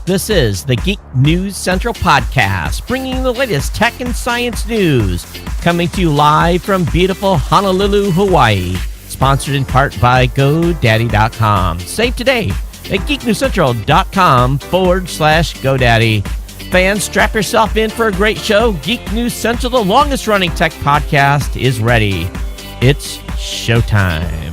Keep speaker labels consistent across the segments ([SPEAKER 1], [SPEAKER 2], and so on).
[SPEAKER 1] This is the Geek News Central Podcast, bringing the latest tech and science news, coming to you live from beautiful Honolulu, Hawaii, sponsored in part by GoDaddy.com. Save today at geeknewscentral.com/GoDaddy. Fans, strap yourself in for a great show. Geek News Central, the longest running tech podcast, is ready. It's showtime.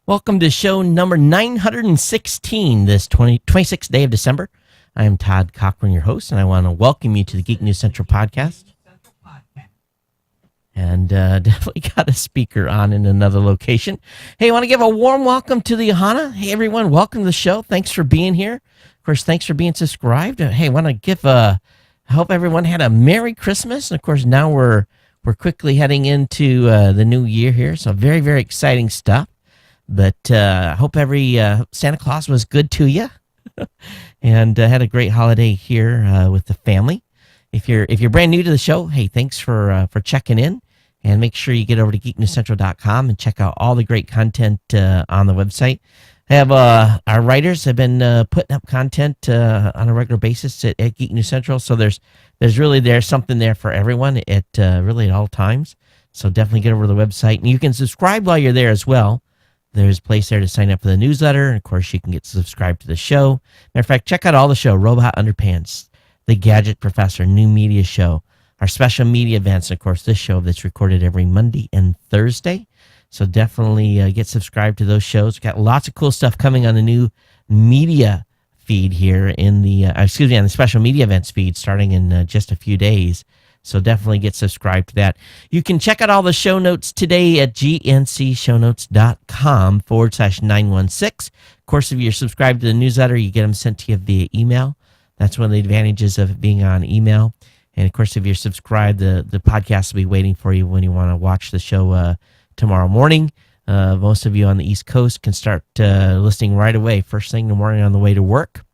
[SPEAKER 1] Welcome to show number 916, this 26th day of December. I am Todd Cochran, your host, and I want to welcome you to the Geek News Central podcast. And definitely got a speaker on in another location. Hey, I want to give a warm welcome to the Ohana. Hey, everyone, welcome to the show. Thanks for being here. Of course, thanks for being subscribed. Hey, I want to give I hope everyone had a Merry Christmas. And, of course, now we're quickly heading into the new year here, so very, very exciting stuff. But I hope every Santa Claus was good to you and had a great holiday here with the family. If you're brand new to the show, hey, thanks for checking in, and make sure you get over to geeknewscentral.com and check out all the great content on the website. I have our writers have been putting up content on a regular basis at Geek News Central, so there's something there for everyone at really at all times. So definitely get over to the website, and you can subscribe while you're there as well. There's a place there to sign up for the newsletter, and of course you can get subscribed to the show. Matter of fact, check out all the show: Robot Underpants, The Gadget Professor, New Media Show, our special media events, and of course this show that's recorded every Monday and Thursday. So definitely get subscribed to those shows. We've got lots of cool stuff coming on the new media feed here in the on the special media events feed starting in just a few days. So definitely get subscribed to that. You can check out all the show notes today at gncshow.com/916. Of course, if you're subscribed to the newsletter, you get them sent to you via email. That's one of the advantages of it being on email. And of course, if you're subscribed, the podcast will be waiting for you when you want to watch the show tomorrow morning. Most of you on the East Coast can start listening right away, first thing in the morning on the way to work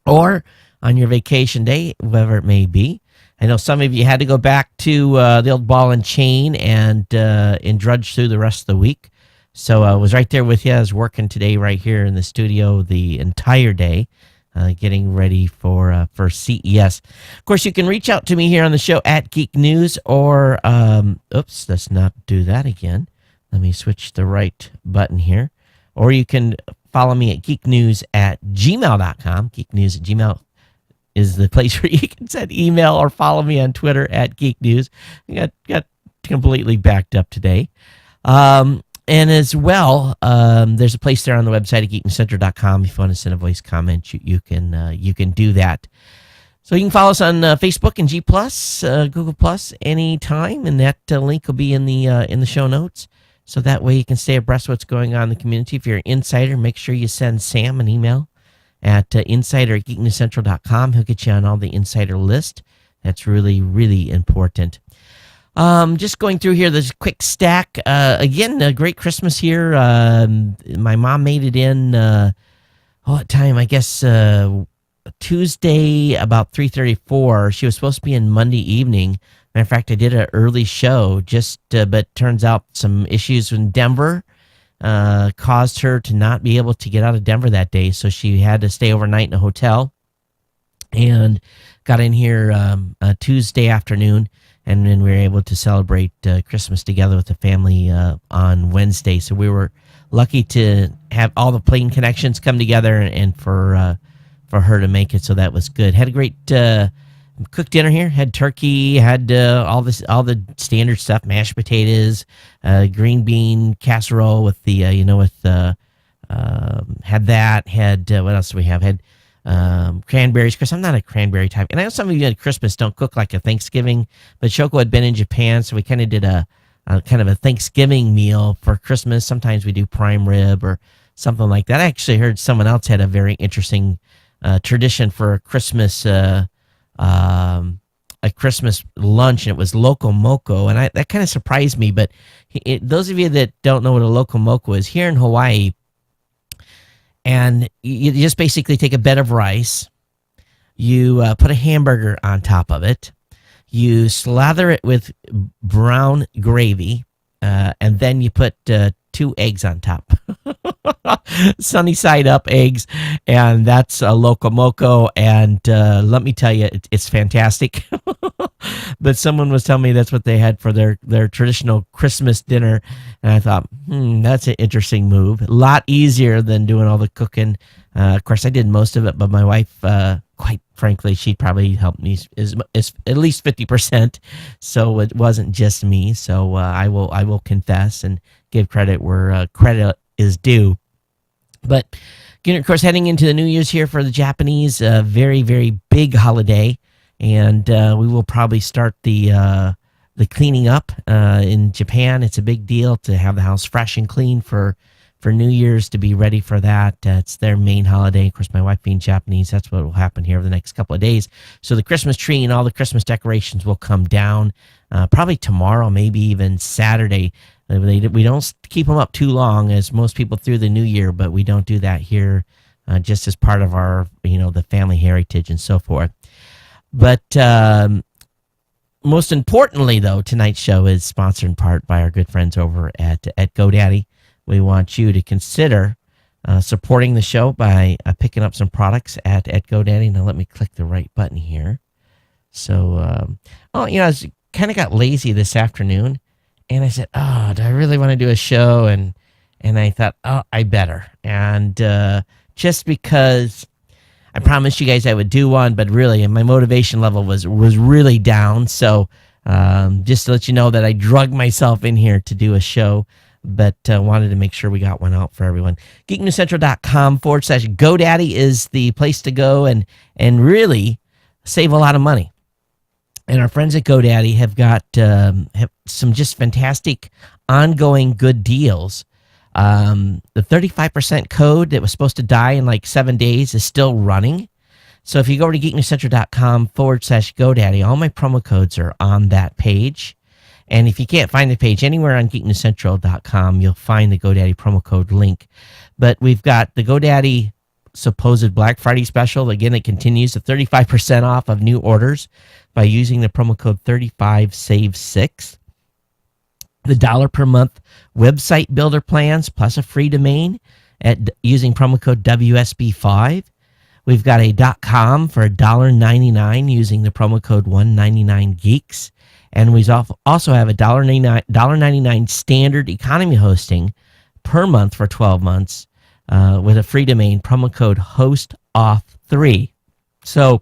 [SPEAKER 1] or on your vacation day, whatever it may be. I know some of you had to go back to the old ball and chain and drudge through the rest of the week. So I was right there with you. I was working today right here in the studio the entire day, getting ready for CES. Of course, you can reach out to me here on the show at Geek News or, let's not do that again. Let me switch the right button here. Or you can follow me at geeknews@gmail.com. Geeknews@gmail.com is the place where you can send email or follow me on Twitter at Geek News. I got completely backed up today. And as well, there's a place there on the website at geeknewscentral.com. If you want to send a voice comment, you can do that. So you can follow us on Facebook and G+, Google+, anytime, and that link will be in the show notes. So that way you can stay abreast of what's going on in the community. If you're an insider, make sure you send Sam an email at insider@geeknewscentral.com. He'll get you on all the insider list. That's really, really important. Just going through here, there's a quick stack. Again, a great Christmas here. My mom made it in, what time? I guess Tuesday about 3:34. She was supposed to be in Monday evening. Matter of fact, I did an early show, but turns out some issues in Denver caused her to not be able to get out of Denver that day, so she had to stay overnight in a hotel and got in here Tuesday afternoon, and then we were able to celebrate Christmas together with the family on Wednesday. So we were lucky to have all the plane connections come together and for her to make it, so that was good. Had a great cooked dinner here. Had turkey, had all the standard stuff, mashed potatoes, green bean casserole with the had that. Had what else do we have? Had cranberries, because I'm not a cranberry type. And I know some of you at Christmas don't cook like a Thanksgiving, but Shoko had been in Japan, so we kind of did a kind of a Thanksgiving meal for Christmas. Sometimes we do prime rib or something like that. I actually heard someone else had a very interesting tradition for Christmas. A Christmas lunch, and it was loco moco, and that kind of surprised me. But those of you that don't know what a loco moco is, here in Hawaii, and you just basically take a bed of rice, you put a hamburger on top of it, you slather it with brown gravy, and then you put 2 eggs on top. Sunny side up eggs, and that's a Loco Moco, and let me tell you, it's fantastic. But someone was telling me that's what they had for their traditional Christmas dinner, and I thought, that's an interesting move. A lot easier than doing all the cooking. Of course, I did most of it, but my wife, quite frankly, she probably helped me is at least 50%. So it wasn't just me. So I will confess and give credit where credit is due. But of course, heading into the New Year's here for the Japanese, very, very big holiday, and we will probably start the cleaning up in Japan. It's a big deal to have the house fresh and clean for New Year's, to be ready for that. It's their main holiday. Of course, my wife being Japanese, that's what will happen here over the next couple of days. So the Christmas tree and all the Christmas decorations will come down probably tomorrow, maybe even Saturday. We don't keep them up too long, as most people through the new year, but we don't do that here, just as part of our, the family heritage and so forth. But most importantly, though, tonight's show is sponsored in part by our good friends over at GoDaddy. We want you to consider supporting the show by picking up some products at GoDaddy. Now, let me click the right button here. So, I kind of got lazy this afternoon, and I said, do I really want to do a show? And I thought, I better. And just because I promised you guys I would do one, but really, my motivation level was really down. So just to let you know that I drugged myself in here to do a show, but wanted to make sure we got one out for everyone. GeekNewsCentral.com/GoDaddy is the place to go and really save a lot of money. And our friends at GoDaddy have got have some just fantastic ongoing good deals. The 35% code that was supposed to die in like 7 days is still running. So if you go to GeekNewsCentral.com/GoDaddy, all my promo codes are on that page. And if you can't find the page anywhere on GeekNewsCentral.com, you'll find the GoDaddy promo code link. But we've got the GoDaddy supposed Black Friday special. Again, it continues to 35% off of new orders by using the promo code 35SAVE6. The $1 per month website builder plans plus a free domain using promo code WSB5. We've got a .com for $1.99 using the promo code 199geeks. And we also have a $1.99 standard economy hosting per month for 12 months with a free domain, promo code HOSTOFF3. So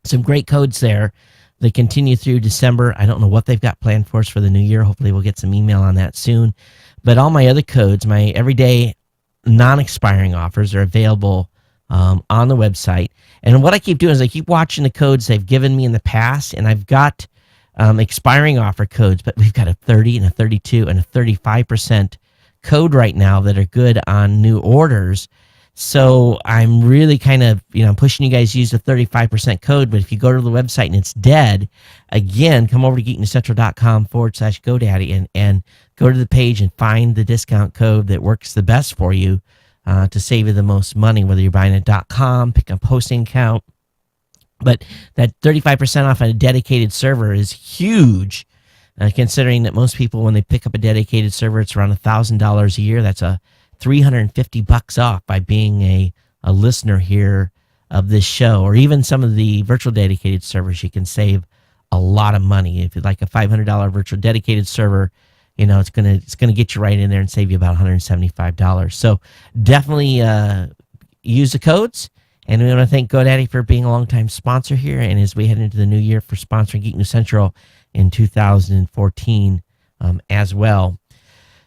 [SPEAKER 1] some great codes there. They continue through December. I don't know what they've got planned for us for the new year. Hopefully we'll get some email on that soon. But all my other codes, my everyday non-expiring offers, are available on the website. And what I keep doing is I keep watching the codes they've given me in the past, and I've got expiring offer codes, but we've got a 30 and a 32 and a 35% code right now that are good on new orders. So I'm really kind of, I'm pushing you guys to use the 35% code, but if you go to the website and it's dead, again, come over to geeknewscentral.com/GoDaddy and go to the page and find the discount code that works the best for you to save you the most money, whether you're buying a .com, pick a hosting account. But that 35% off on a dedicated server is huge, considering that most people, when they pick up a dedicated server, it's around $1,000 a year. That's a $350 off by being a listener here of this show, or even some of the virtual dedicated servers. You can save a lot of money. If it's like a $500 virtual dedicated server, it's gonna get you right in there and save you about $175. So definitely use the codes. And we want to thank GoDaddy for being a longtime sponsor here, and as we head into the new year, for sponsoring Geek News Central in 2014 as well.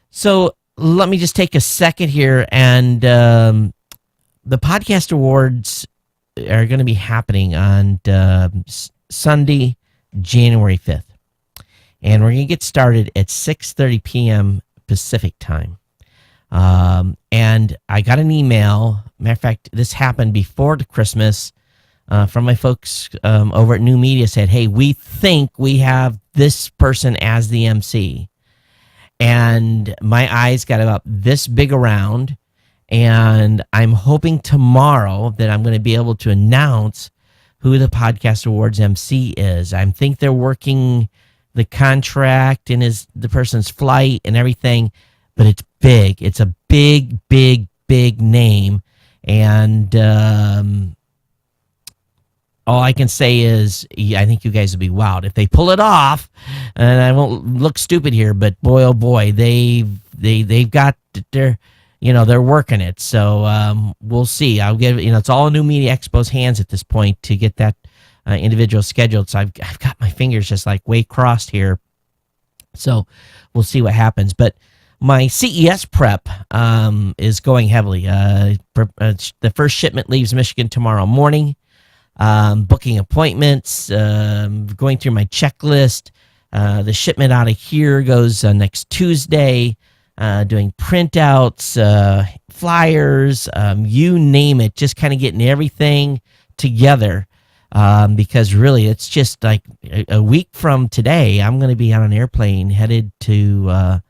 [SPEAKER 1] So let me just take a second here, and the podcast awards are going to be happening on Sunday, January 5th. And we're going to get started at 6:30 p.m. Pacific time. And I got an email. Matter of fact, this happened before the Christmas from my folks over at New Media. Said, hey, we think we have this person as the MC. And my eyes got about this big around. And I'm hoping tomorrow that I'm going to be able to announce who the Podcast Awards MC is. I think they're working the contract and the person's flight and everything. But it's big. It's a big, big, big name. And all I can say is, I think you guys will be wowed if they pull it off. And I won't look stupid here, but boy, oh boy, they've got their, they're working it. So we'll see. I'll give it's all New Media Expo's hands at this point to get that individual scheduled. So I've got my fingers just like way crossed here. So we'll see what happens. But my CES prep is going heavily. The first shipment leaves Michigan tomorrow morning. Booking appointments, going through my checklist. The shipment out of here goes next Tuesday. Doing printouts, flyers, you name it, just kind of getting everything together. Because really, it's just like a week from today, I'm going to be on an airplane headed to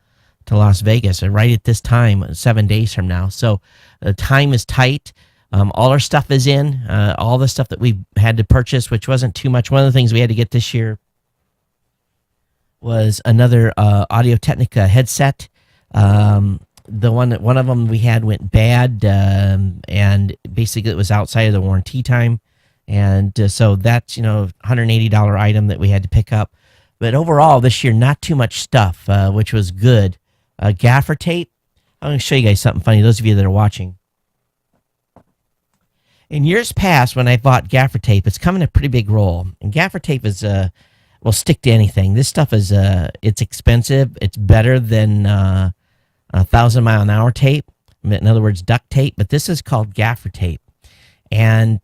[SPEAKER 1] Las Vegas, right at this time, 7 days from now. So the time is tight. All our stuff is in, all the stuff that we had to purchase, which wasn't too much. One of the things we had to get this year was another Audio-Technica headset. One of them we had went bad, and basically it was outside of the warranty time. And so that's, $180 item that we had to pick up. But overall, this year, not too much stuff, which was good. Gaffer tape. I'm going to show you guys something funny, those of you that are watching. In years past, when I bought gaffer tape, it's come in a pretty big roll. And gaffer tape is, will stick to anything. This stuff is, it's expensive. It's better than 1,000-mile-an-hour tape. In other words, duct tape. But this is called gaffer tape. And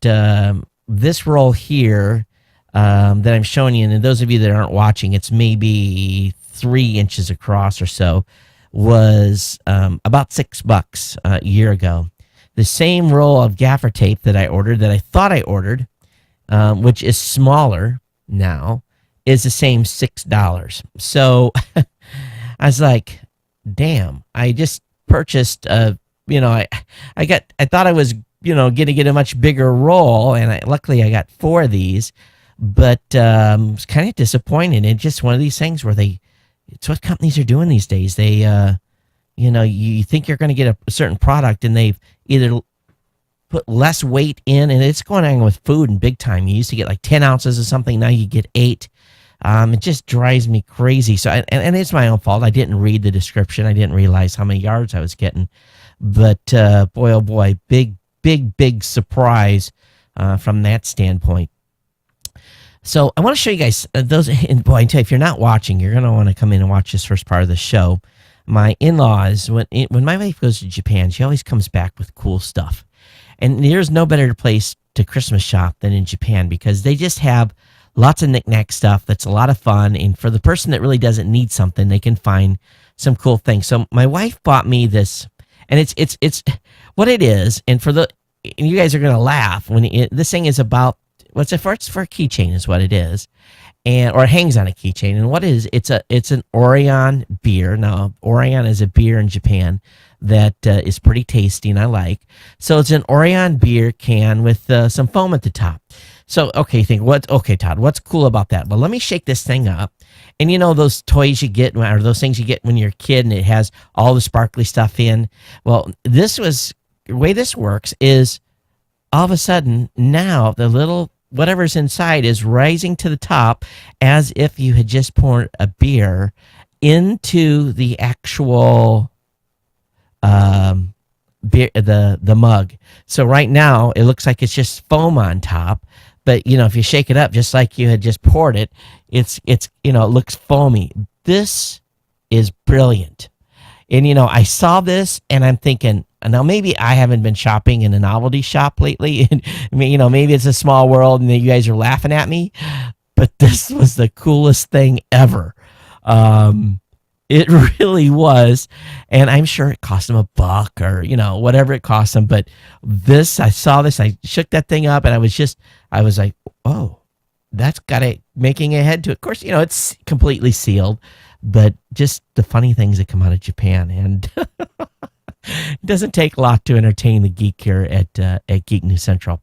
[SPEAKER 1] this roll here that I'm showing you, and those of you that aren't watching, it's maybe 3 inches across or so, was about $6 a year ago. The same roll of gaffer tape that I ordered, that I thought I ordered, which is smaller now, is the same $6. So I was like, damn, I just purchased, I thought I was, going to get a much bigger roll, and luckily I got 4 of these, but I was kind of disappointed. It's just one of these things where it's what companies are doing these days. They, you think you're going to get a certain product, and they've either put less weight in, and it's going on with food and big time. You used to get like 10 ounces of something, now you get 8. It just drives me crazy. So, and it's my own fault. I didn't read the description. I didn't realize how many yards I was getting. But boy, oh boy, big surprise from that standpoint. So I want to show you guys those. And boy, I tell you, if you're not watching, you're going to want to come in and watch this first part of the show. My in-laws, when my wife goes to Japan, she always comes back with cool stuff. And there's no better place to Christmas shop than in Japan, because they just have lots of knick-knack stuff that's a lot of fun. And for the person that really doesn't need something, they can find some cool things. So my wife bought me this, and it's what it is. And and you guys are going to laugh when this thing is about, what's it for? It's for a keychain is what it is. Or it hangs on a keychain. And what it is, it's an Orion beer. Now, Orion is a beer in Japan that is pretty tasty, and I like. So it's an Orion beer can with some foam at the top. So, okay, Todd, what's cool about that? Well, let me shake this thing up. And those toys you get, or those things you get when you're a kid, and it has all the sparkly stuff in. Well, the way this works is, all of a sudden, now the little whatever's inside is rising to the top, as if you had just poured a beer into the actual beer, the mug. So right now it looks like it's just foam on top, but if you shake it up just like you had just poured it, it looks foamy. This is brilliant. And I saw this and I'm thinking, now maybe I haven't been shopping in a novelty shop lately. And maybe it's a small world and you guys are laughing at me, but this was the coolest thing ever. It really was. And I'm sure it cost them $1 or, whatever it cost them. But I saw this, I shook that thing up, and I was like, oh, that's got it making a head to it. Of course, it's completely sealed, but just the funny things that come out of Japan. And it doesn't take a lot to entertain the geek here at Geek News Central.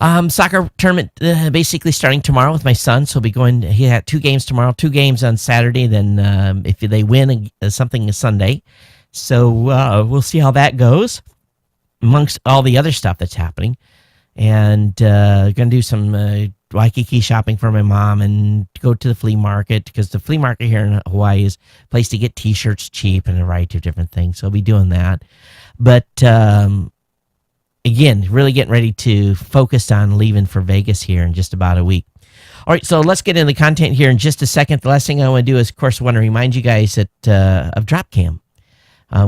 [SPEAKER 1] Soccer tournament basically starting tomorrow with my son. So he'll be going. He had 2 games tomorrow, 2 games on Saturday. Then if they win, something is Sunday. So we'll see how that goes amongst all the other stuff that's happening. And going to do some Waikiki shopping for my mom and go to the flea market, because the flea market here in Hawaii is a place to get T-shirts cheap and a variety of different things. So I'll be doing that. But again, really getting ready to focus on leaving for Vegas here in just about a week. All right, so let's get into the content here in just a second. The last thing I want to do is, of course, I want to remind you guys that of Dropcam.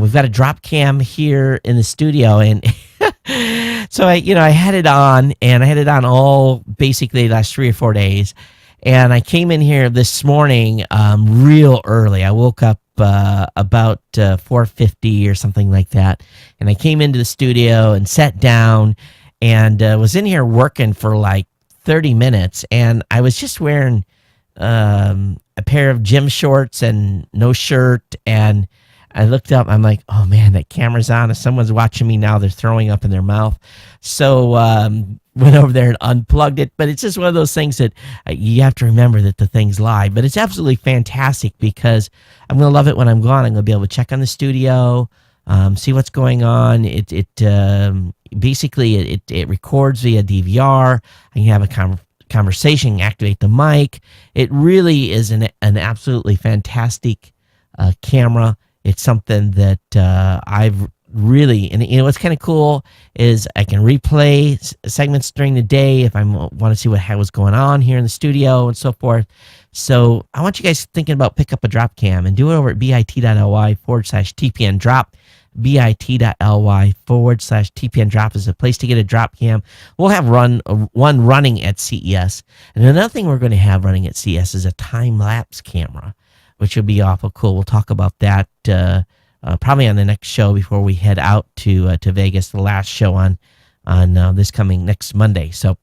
[SPEAKER 1] We've got a Dropcam here in the studio, and so I had it on, and I had it on all basically the last 3 or 4 days, and I came in here this morning real early. I woke up about 4:50 or something like that, and I came into the studio and sat down and was in here working for like 30 minutes, and I was just wearing a pair of gym shorts and no shirt, and I looked up, I'm like, oh man, that camera's on. If someone's watching me now, they're throwing up in their mouth. So went over there and unplugged it. But it's just one of those things that you have to remember that the thing's live. But it's absolutely fantastic, because I'm going to love it when I'm gone. I'm going to be able to check on the studio, see what's going on. It basically records via DVR. I can have a conversation, activate the mic. It really is an absolutely fantastic camera. It's something that I've really, and what's kind of cool is I can replay segments during the day if I want to see what was going on here in the studio and so forth. So I want you guys thinking about pick up a Dropcam and do it over at bit.ly/TPN drop. bit.ly/TPN drop is a place to get a Dropcam. We'll have one running at CES. And another thing we're going to have running at CES is a time-lapse camera, which would be awful cool. We'll talk about that probably on the next show before we head out to Vegas, the last show on this coming next Monday. So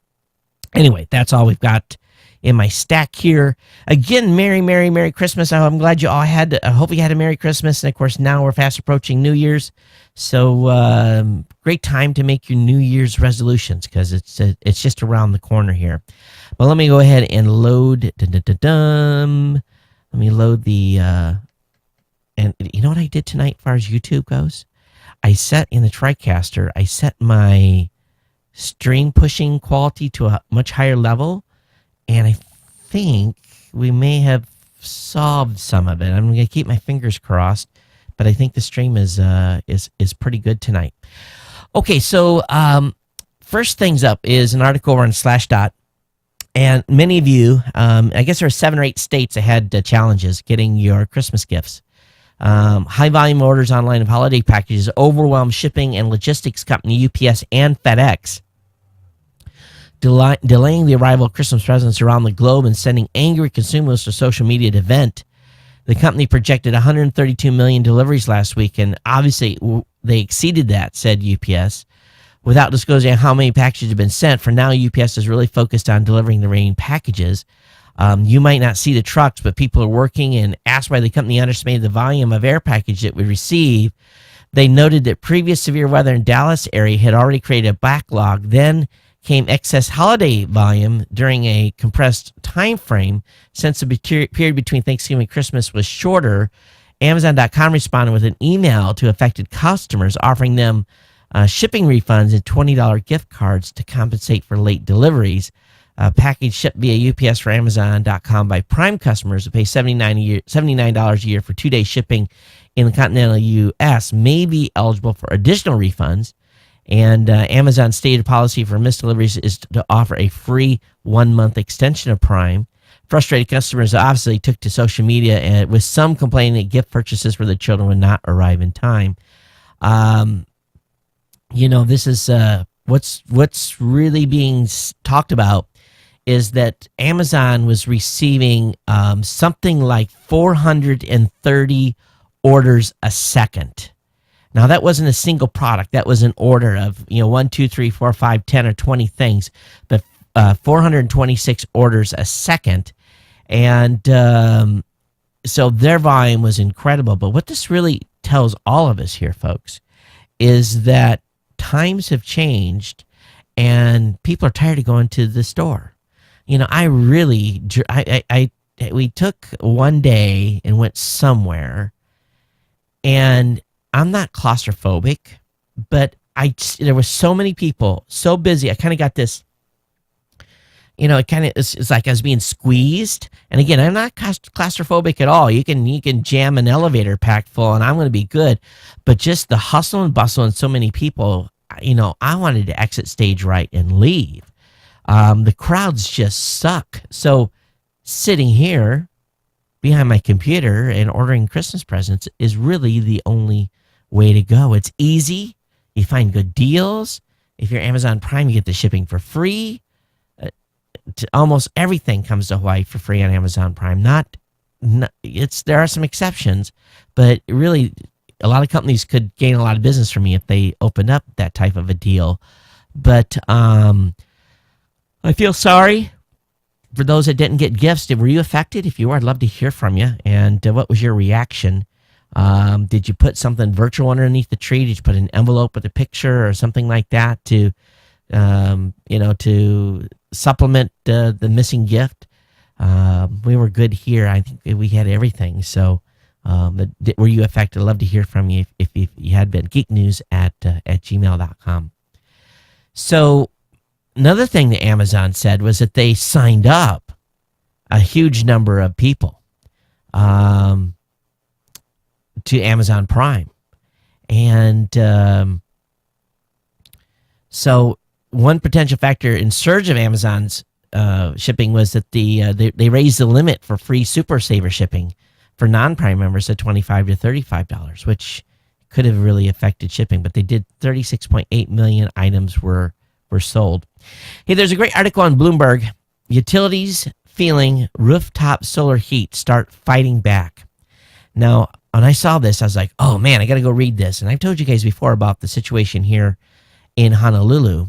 [SPEAKER 1] anyway, that's all we've got in my stack here. Again, Merry Christmas. I'm glad you all had, I hope you had a Merry Christmas. And of course, now we're fast approaching New Year's. So great time to make your New Year's resolutions, because it's just around the corner here. But let me go ahead and load. Let me load the, and you know what I did tonight as far as YouTube goes? I set in the TriCaster, I set my stream pushing quality to a much higher level, and I think we may have solved some of it. I'm going to keep my fingers crossed, but I think the stream is pretty good tonight. Okay, so first things up is an article over on Slashdot. And many of you, I guess there are 7 or 8 states that had challenges getting your Christmas gifts. High volume orders online of holiday packages overwhelmed shipping and logistics company UPS and FedEx, delaying the arrival of Christmas presents around the globe and sending angry consumers to social media to vent. The company projected 132 million deliveries last week, and obviously they exceeded that, said UPS. Without disclosing how many packages have been sent, for now, UPS is really focused on delivering the remaining packages. You might not see the trucks, but people are working, and asked why the company underestimated the volume of air package it would receive. They noted that previous severe weather in Dallas area had already created a backlog. Then came excess holiday volume during a compressed time frame. Since the period between Thanksgiving and Christmas was shorter, Amazon.com responded with an email to affected customers offering them shipping refunds and $20 gift cards to compensate for late deliveries. Package shipped via UPS for Amazon.com by Prime customers who pay $79 a year for 2-day shipping in the continental U.S. may be eligible for additional refunds. And Amazon's stated policy for missed deliveries is to offer a free 1-month extension of Prime. Frustrated customers obviously took to social media, with some complaining that gift purchases for their children would not arrive in time. This is what's really being talked about is that Amazon was receiving something like 430 orders a second. Now, that wasn't a single product. That was an order of 1, 2, 3, 4, 5, 10, or 20 things, but 426 orders a second. And so their volume was incredible. But what this really tells all of us here, folks, is that times have changed, and people are tired of going to the store. We took one day and went somewhere, and I'm not claustrophobic, but there was so many people, so busy. I kind of got this, it's like I was being squeezed. And again, I'm not claustrophobic at all. You can jam an elevator packed full and I'm going to be good. But just the hustle and bustle and so many people, I wanted to exit stage right and leave. The crowds just suck. So sitting here behind my computer and ordering Christmas presents is really the only way to go. It's easy. You find good deals. If you're Amazon Prime, you get the shipping for free. Almost everything comes to Hawaii for free on Amazon Prime. There are some exceptions, but really a lot of companies could gain a lot of business from me if they opened up that type of a deal. But I feel sorry for those that didn't get gifts. Were you affected? If you were, I'd love to hear from you. And what was your reaction? Did you put something virtual underneath the tree? Did you put an envelope with a picture or something like that to supplement the missing gift? We were good here. I think we had everything. So were you affected? I'd love to hear from you if you had been. geeknews@gmail.com. So another thing that Amazon said was that they signed up a huge number of people to Amazon Prime. And so one potential factor in surge of Amazon's shipping was that they raised the limit for free Super Saver shipping for non-Prime members at $25 to $35, which could have really affected shipping. But they did. 36.8 million items were sold. Hey, there's a great article on Bloomberg. Utilities feeling rooftop solar heat start fighting back. Now, when I saw this, I was like, oh man, I got to go read this. And I've told you guys before about the situation here in Honolulu.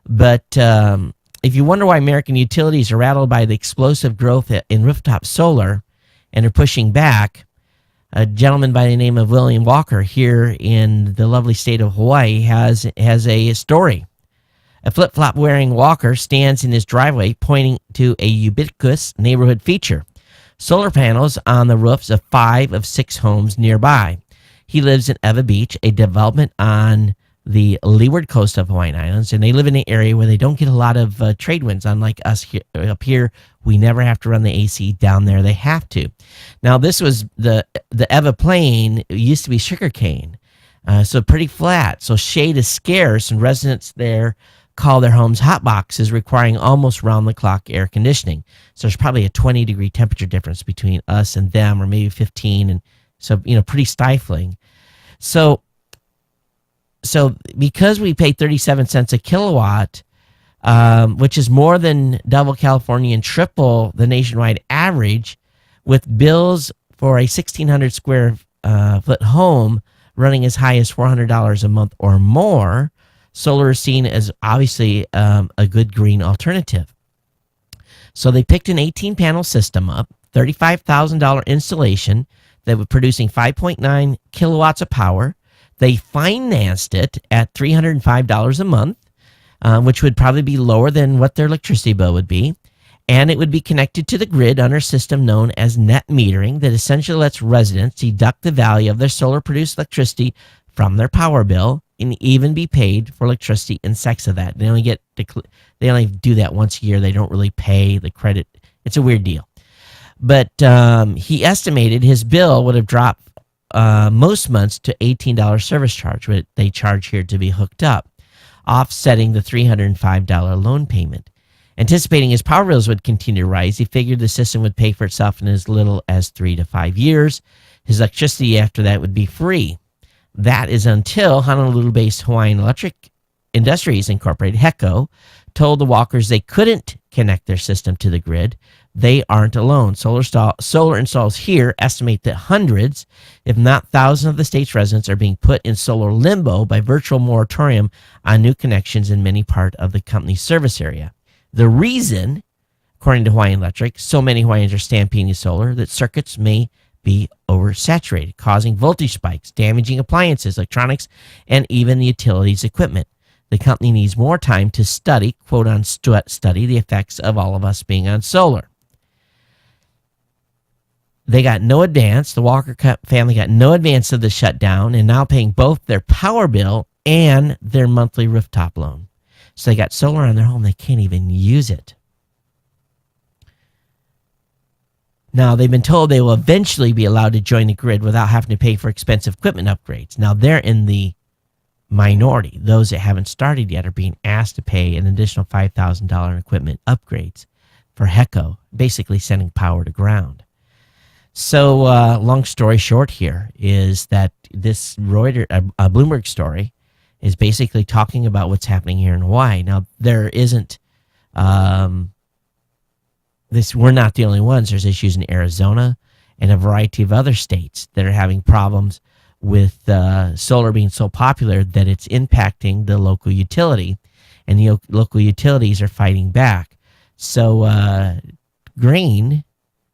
[SPEAKER 1] But if you wonder why American utilities are rattled by the explosive growth in rooftop solar and are pushing back, a gentleman by the name of William Walker here in the lovely state of Hawaii has a story. A flip-flop wearing Walker stands in his driveway pointing to a ubiquitous neighborhood feature: solar panels on the roofs of 5 of 6 homes nearby. He lives in Ewa Beach, a development on the leeward coast of Hawaiian Islands, and they live in an area where they don't get a lot of trade winds. Unlike us up here, we never have to run the AC. Down there, they have to. Now, this was the Ewa Plain. It used to be sugarcane, so pretty flat. So shade is scarce, and residents there call their homes hot boxes, requiring almost round-the-clock air conditioning. So there's probably a 20-degree temperature difference between us and them, or maybe 15, and so pretty stifling. So because we pay 37 cents a kilowatt, which is more than double California and triple the nationwide average, with bills for a 1,600 square foot home running as high as $400 a month or more, solar is seen as obviously a good green alternative. So they picked an 18-panel system up, $35,000 installation that was producing 5.9 kilowatts of power. They financed it at $305 a month, which would probably be lower than what their electricity bill would be. And it would be connected to the grid under a system known as net metering that essentially lets residents deduct the value of their solar-produced electricity from their power bill and even be paid for electricity in excess of that. They only do that once a year. They don't really pay the credit. It's a weird deal. But he estimated his bill would have dropped most months to $18 service charge, what they charge here to be hooked up, offsetting the $305 loan payment. Anticipating his power bills would continue to rise, he figured the system would pay for itself in as little as 3 to 5 years. His electricity after that would be free. That is until Honolulu-based Hawaiian Electric Industries Incorporated, HECO, told the Walkers they couldn't connect their system to the grid. They aren't alone. Solar installs here estimate that hundreds, if not thousands, of the state's residents are being put in solar limbo by virtual moratorium on new connections in many parts of the company's service area. The reason, according to Hawaiian Electric, so many Hawaiians are stampeding solar that circuits may be oversaturated, causing voltage spikes, damaging appliances, electronics, and even the utilities equipment. the company needs more time to study, quote on study, the effects of all of us being on solar. They got no advance. The Walker family got no advance of the shutdown and now paying both their power bill and their monthly rooftop loan. So they got solar on their home. They can't even use it. Now, they've been told they will eventually be allowed to join the grid without having to pay for expensive equipment upgrades. Now, they're in the minority. Those that haven't started yet are being asked to pay an additional $5,000 in equipment upgrades for HECO, basically sending power to ground. So, long story short here is that this Bloomberg story is basically talking about what's happening here in Hawaii. Now, there isn't we're not the only ones. There's issues in Arizona and a variety of other states that are having problems with solar being so popular that it's impacting the local utility, and the local utilities are fighting back. So green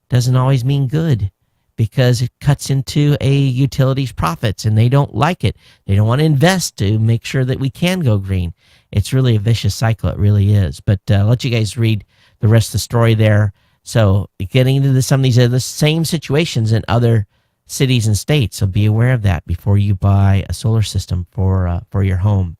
[SPEAKER 1] doesn't always mean good, because it cuts into a utility's profits, and they don't like it. They don't want to invest to make sure that we can go green. It's really a vicious cycle. It really is. But I'll let you guys read the rest of the story there. So getting into some of these are the same situations in other cities and states. So be aware of that before you buy a solar system for your home.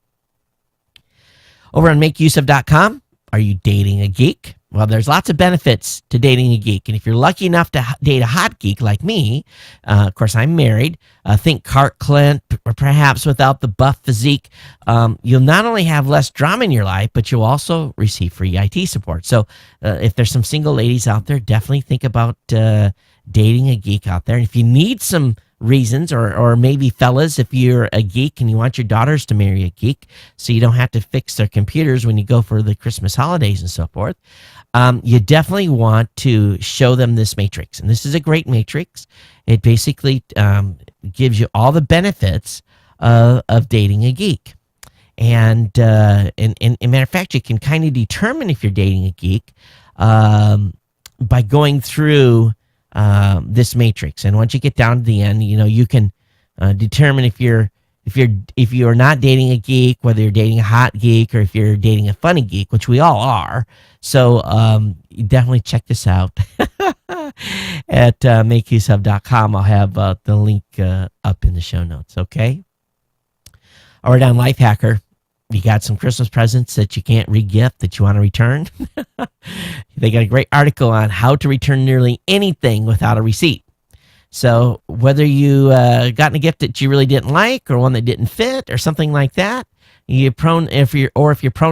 [SPEAKER 1] Over on makeuseof.com, are you dating a geek? Well, there's lots of benefits to dating a geek. And if you're lucky enough to date a hot geek like me, of course, I'm married. Think Clark Kent, or perhaps without the buff physique, you'll not only have less drama in your life, but you'll also receive free IT support. So if there's some single ladies out there, definitely think about dating a geek out there. And if you need some reasons, or maybe fellas, if you're a geek and you want your daughters to marry a geek so you don't have to fix their computers when you go for the Christmas holidays and so forth, you definitely want to show them this matrix. And this is a great matrix. It basically gives you all the benefits of dating a geek. And matter of fact, you can kind of determine if you're dating a geek by going through this matrix. And once you get down to the end, you can determine if you're not dating a geek, whether you're dating a hot geek, or if you're dating a funny geek, which we all are. So you definitely check this out at makeuseof.com. I'll have the link up in the show notes. Okay. All right, on Lifehacker, you got some Christmas presents that you can't re-gift that you want to return. They got a great article on how to return nearly anything without a receipt. So whether you gotten a gift that you really didn't like, or one that didn't fit, or something like that, if you're prone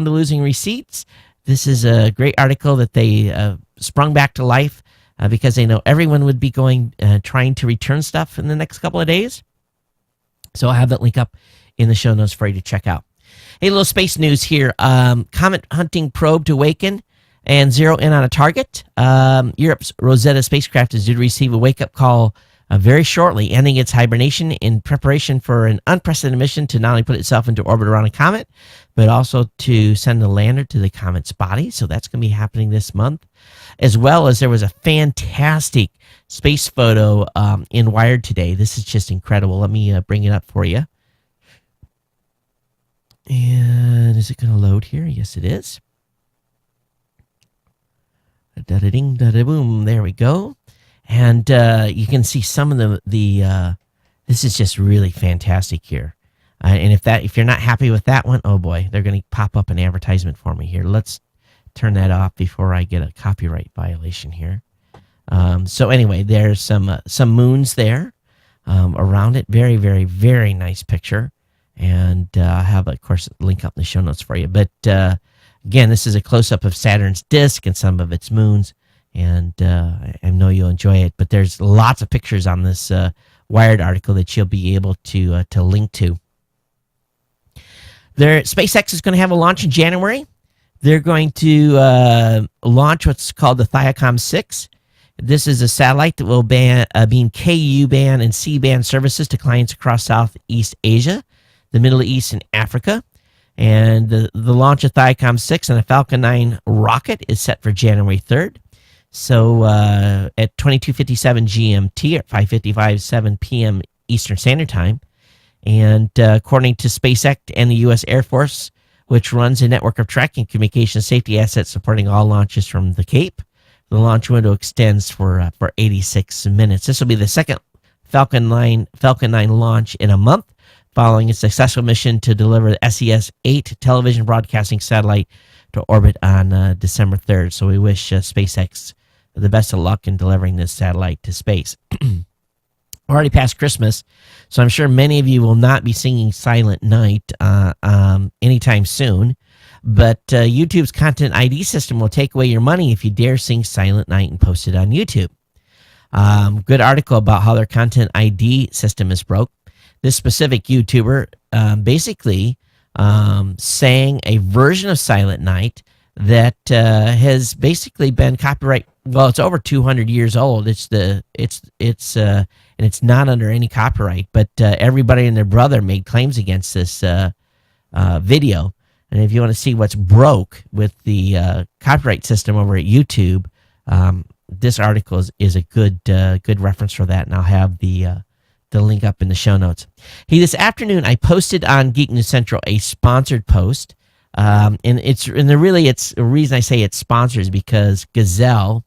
[SPEAKER 1] to losing receipts, this is a great article that they sprung back to life because they know everyone would be trying to return stuff in the next couple of days. So I'll have that link up in the show notes for you to check out. Hey, little space news here. Comet hunting probe to awaken and zero in on a target. Europe's Rosetta spacecraft is due to receive a wake-up call very shortly, ending its hibernation in preparation for an unprecedented mission to not only put itself into orbit around a comet, but also to send a lander to the comet's body. So that's going to be happening this month. As well as there was a fantastic space photo in Wired today. This is just incredible. Let me bring it up for you. And is it going to load here? Yes, it is. Da-da-ding, da-da-boom. There we go. And you can see some of the this is just really fantastic here. And if you're not happy with that one, oh boy, they're going to pop up an advertisement for me here. Let's turn that off before I get a copyright violation here. So anyway, there's some moons there around it. Very, very, very nice picture. And I'll have, of course, a link up in the show notes for you. But again, this is a close-up of Saturn's disk and some of its moons. And I know you'll enjoy it. But there's lots of pictures on this Wired article that you'll be able to link to. SpaceX is going to have a launch in January. They're going to launch what's called the Thyacom 6. This is a satellite that will beam Ku-band and C-band services to clients across Southeast Asia, the Middle East, and Africa. And the launch of Thyacom 6 and a Falcon 9 rocket is set for January 3rd. So at 22:57 GMT, or 5:57 p.m. Eastern Standard Time. And according to SpaceX and the U.S. Air Force, which runs a network of tracking communication safety assets supporting all launches from the Cape. The launch window extends for 86 minutes. This will be the second Falcon 9 launch in a month, following a successful mission to deliver the SES-8 television broadcasting satellite to orbit on December 3rd. So we wish SpaceX the best of luck in delivering this satellite to space. Already past Christmas, so I'm sure many of you will not be singing Silent Night anytime soon. But YouTube's Content ID system will take away your money if you dare sing Silent Night and post it on YouTube. Good article about how their Content ID system is broke. This specific YouTuber basically sang a version of Silent Night that has basically been copyright. Well, it's over 200 years old. And it's not under any copyright. But everybody and their brother made claims against this video. And if you want to see what's broke with the copyright system over at YouTube, this article is a good reference for that. And I'll have the link up in the show notes. Hey, this afternoon I posted on Geek News Central a sponsored post. And the reason I say it's sponsored is because Gazelle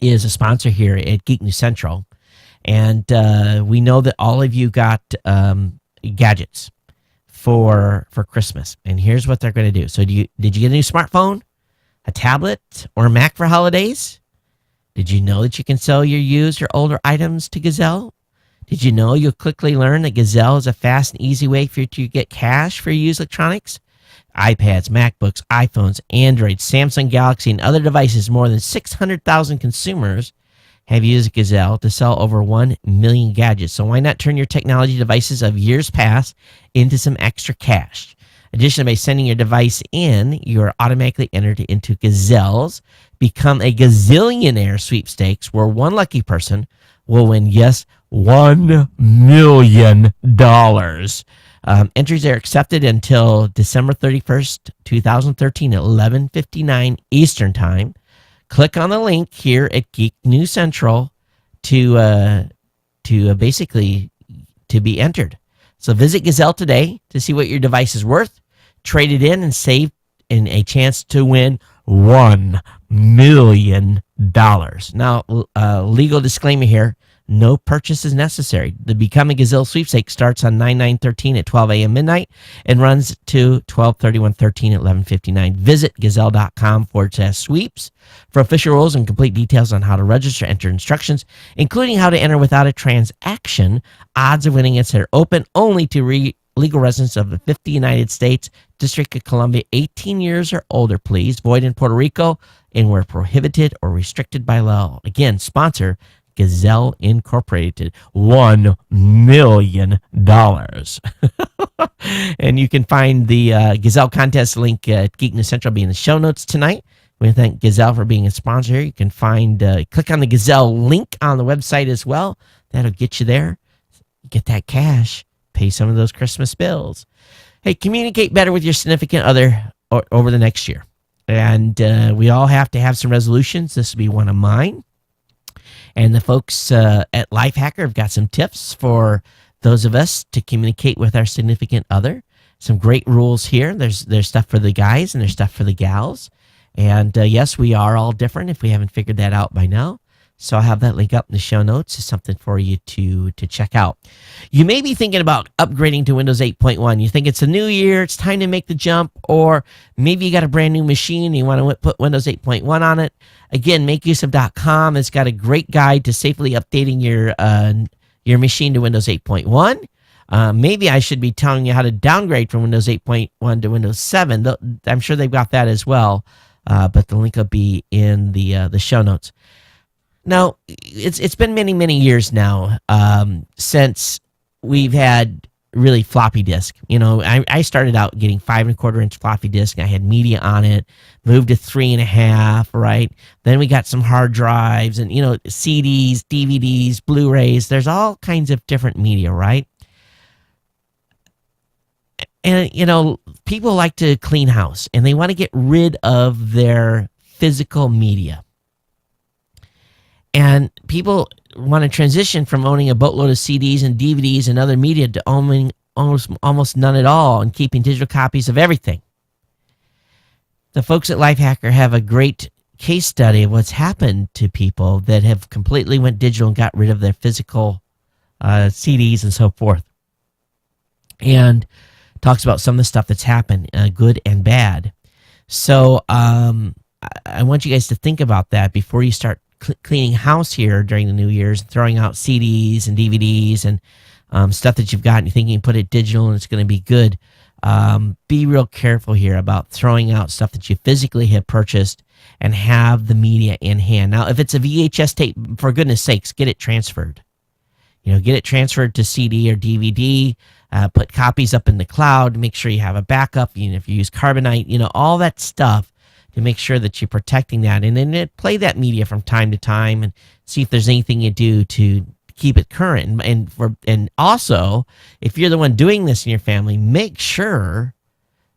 [SPEAKER 1] is a sponsor here at Geek News Central, and we know that all of you got gadgets for Christmas, and here's what they're going to do. So did you get a new smartphone, a tablet, or a Mac for holidays? Did you know that you can sell your used or older items to Gazelle? Did you know you'll quickly learn that Gazelle is a fast and easy way for you to get cash for used electronics? iPads, MacBooks, iPhones, Android, Samsung Galaxy, and other devices. More than 600,000 consumers have used Gazelle to sell over 1 million gadgets. So why not turn your technology devices of years past into some extra cash? Additionally, by sending your device in, you are automatically entered into Gazelle's Become a Gazillionaire sweepstakes, where one lucky person will win, yes, $1 million. Entries are accepted until December 31st, 2013 at 11:59 Eastern Time. Click on the link here at Geek News Central to basically be entered. So visit Gazelle today to see what your device is worth, trade it in, and save in a chance to win $1 million. Now, legal disclaimer here. No purchase is necessary. The Become a Gazelle sweepstakes starts on 9/9/13 at 12 a.m. midnight and runs to 12/31/13 at 11:59. Visit gazelle.com/sweeps for official rules and complete details on how to register, enter instructions, including how to enter without a transaction. Odds of winning it are open only to legal residents of the 50 United States, District of Columbia, 18 years or older, please. Void in Puerto Rico and where prohibited or restricted by law. Again, sponsor Gazelle Incorporated, $1 million. And you can find the Gazelle contest link at Geek News Central be in the show notes tonight. We thank Gazelle for being a sponsor here. You can find, click on the Gazelle link on the website as well. That'll get you there. Get that cash. Pay some of those Christmas bills. Hey, communicate better with your significant other over the next year. And we all have to have some resolutions. This will be one of mine. And the folks at Lifehacker have got some tips for those of us to communicate with our significant other. Some great rules here. There's stuff for the guys and there's stuff for the gals. And yes, we are all different if we haven't figured that out by now. So I'll have that link up in the show notes. It's something for you to check out. You may be thinking about upgrading to Windows 8.1. You think it's a new year, it's time to make the jump, or maybe you got a brand new machine and you want to put Windows 8.1 on it. Again, makeuseof.com has got a great guide to safely updating your machine to Windows 8.1. Maybe I should be telling you how to downgrade from Windows 8.1 to Windows 7. I'm sure they've got that as well, but the link will be in the show notes. Now, it's been many, many years now since we've had really floppy disk. You know, I started out getting 5 1/4 inch floppy disk. I had media on it, moved to 3.5, right? Then we got some hard drives and, CDs, DVDs, Blu-rays. There's all kinds of different media, right? And, people like to clean house and they want to get rid of their physical media. And people want to transition from owning a boatload of CDs and DVDs and other media to owning almost none at all and keeping digital copies of everything. The folks at Lifehacker have a great case study of what's happened to people that have completely went digital and got rid of their physical CDs and so forth. And talks about some of the stuff that's happened, good and bad. So I want you guys to think about that before you start cleaning house here during the New Year's, throwing out CDs and DVDs and stuff that you've got, and you think you can put it digital and it's going to be good. Be real careful here about throwing out stuff that you physically have purchased and have the media in hand. Now, if it's a VHS tape, for goodness sakes, get it transferred. Get it transferred to CD or DVD. Put copies up in the cloud. Make sure you have a backup. If you use Carbonite, all that stuff to make sure that you're protecting that. And then play that media from time to time and see if there's anything you do to keep it current. And also, if you're the one doing this in your family, make sure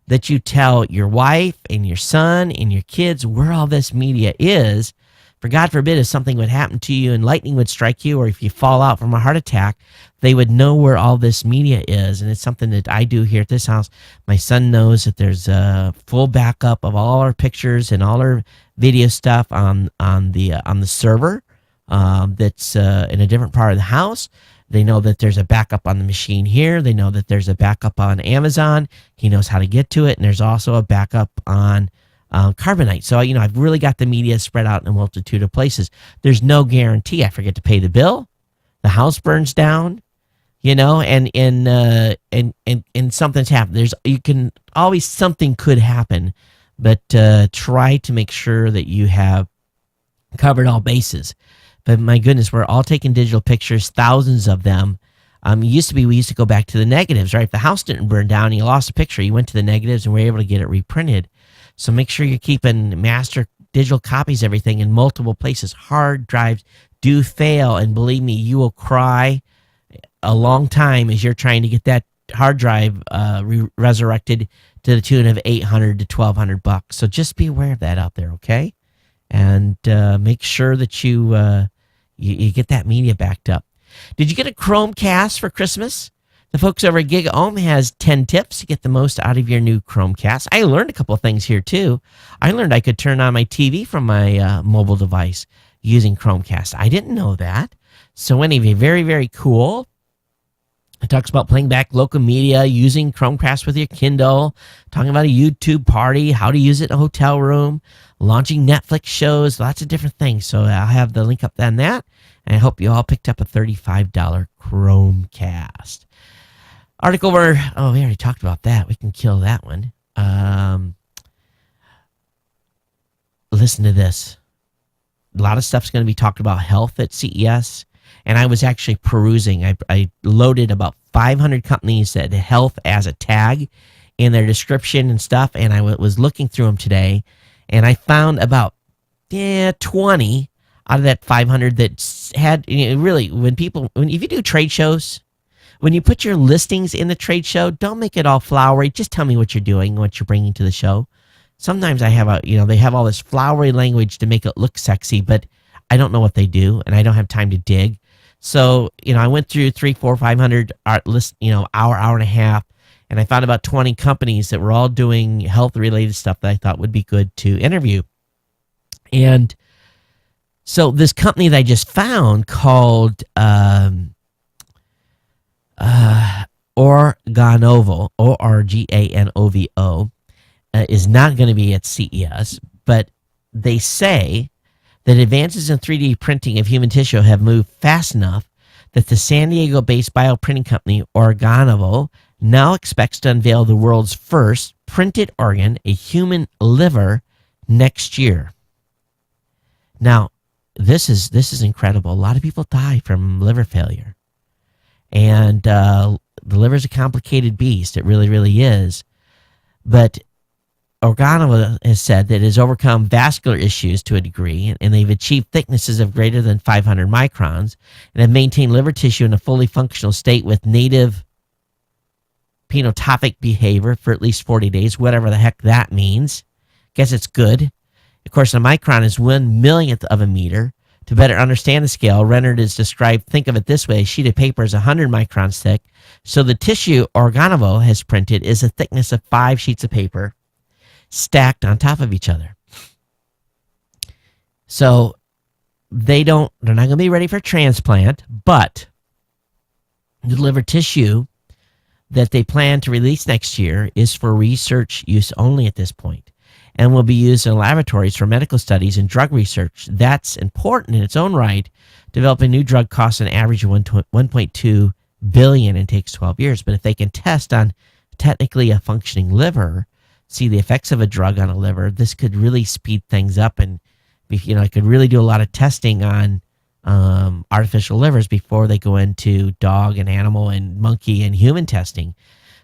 [SPEAKER 1] that you tell your wife and your son and your kids where all this media is. For God forbid, if something would happen to you and lightning would strike you, or if you fall out from a heart attack, they would know where all this media is. And it's something that I do here at this house. My son knows that there's a full backup of all our pictures and all our video stuff on the server that's in a different part of the house. They know that there's a backup on the machine here. They know that there's a backup on Amazon. He knows how to get to it. And there's also a backup on Carbonite. So, I've really got the media spread out in a multitude of places. There's no guarantee I forget to pay the bill, the house burns down, and something's happened. Something could happen, but try to make sure that you have covered all bases. But my goodness, we're all taking digital pictures, thousands of them. We used to go back to the negatives, right? If the house didn't burn down and you lost a picture, you went to the negatives and were able to get it reprinted. So make sure you're keeping master digital copies, everything in multiple places. Hard drives do fail, and believe me, you will cry a long time as you're trying to get that hard drive resurrected to the tune of $800 to $1,200. So just be aware of that out there, okay? And make sure that you get that media backed up. Did you get a Chromecast for Christmas? The folks over at Gig has 10 tips to get the most out of your new Chromecast. I learned a couple of things here, too. I learned I could turn on my TV from my mobile device using Chromecast. I didn't know that. So anyway, very, very cool. It talks about playing back local media, using Chromecast with your Kindle, talking about a YouTube party, how to use it in a hotel room, launching Netflix shows, lots of different things. So I'll have the link up on that. And I hope you all picked up a $35 Chromecast. Article where, we already talked about that. We can kill that one. Listen to this. A lot of stuff's going to be talked about health at CES. And I was actually perusing. I loaded about 500 companies that had health as a tag in their description and stuff. And I was looking through them today. And I found about 20 out of that 500 that had, really, if you do trade shows, when you put your listings in the trade show, don't make it all flowery. Just tell me what you're doing, what you're bringing to the show. Sometimes they have all this flowery language to make it look sexy, but I don't know what they do, and I don't have time to dig. So, I went through 300, 400, 500 list, hour and a half, and I found about 20 companies that were all doing health-related stuff that I thought would be good to interview. And so this company that I just found called Organovo, Organovo, is not going to be at CES, but they say that advances in 3D printing of human tissue have moved fast enough that the San Diego-based bioprinting company Organovo now expects to unveil the world's first printed organ, a human liver, next year. Now, this is incredible. A lot of people die from liver failure. And the liver is a complicated beast. It really, really is. But Organovo has said that it has overcome vascular issues to a degree, and they've achieved thicknesses of greater than 500 microns and have maintained liver tissue in a fully functional state with native phenotypic behavior for at least 40 days, whatever the heck that means. Guess it's good. Of course, a micron is 1/millionth of a meter. To better understand the scale, rendered is described, think of it this way: a sheet of paper is 100 microns thick, so the tissue Organovo has printed is a thickness of 5 sheets of paper. stacked on top of each other. So they're not going to be ready for transplant, but the liver tissue that they plan to release next year is for research use only at this point, and will be used in laboratories for medical studies and drug research. That's important in its own right. Developing a new drug costs an average of $1.2 billion and takes 12 years. But if they can test on technically a functioning liver, see the effects of a drug on a liver, this could really speed things up, and it could really do a lot of testing on artificial livers before they go into dog and animal and monkey and human testing.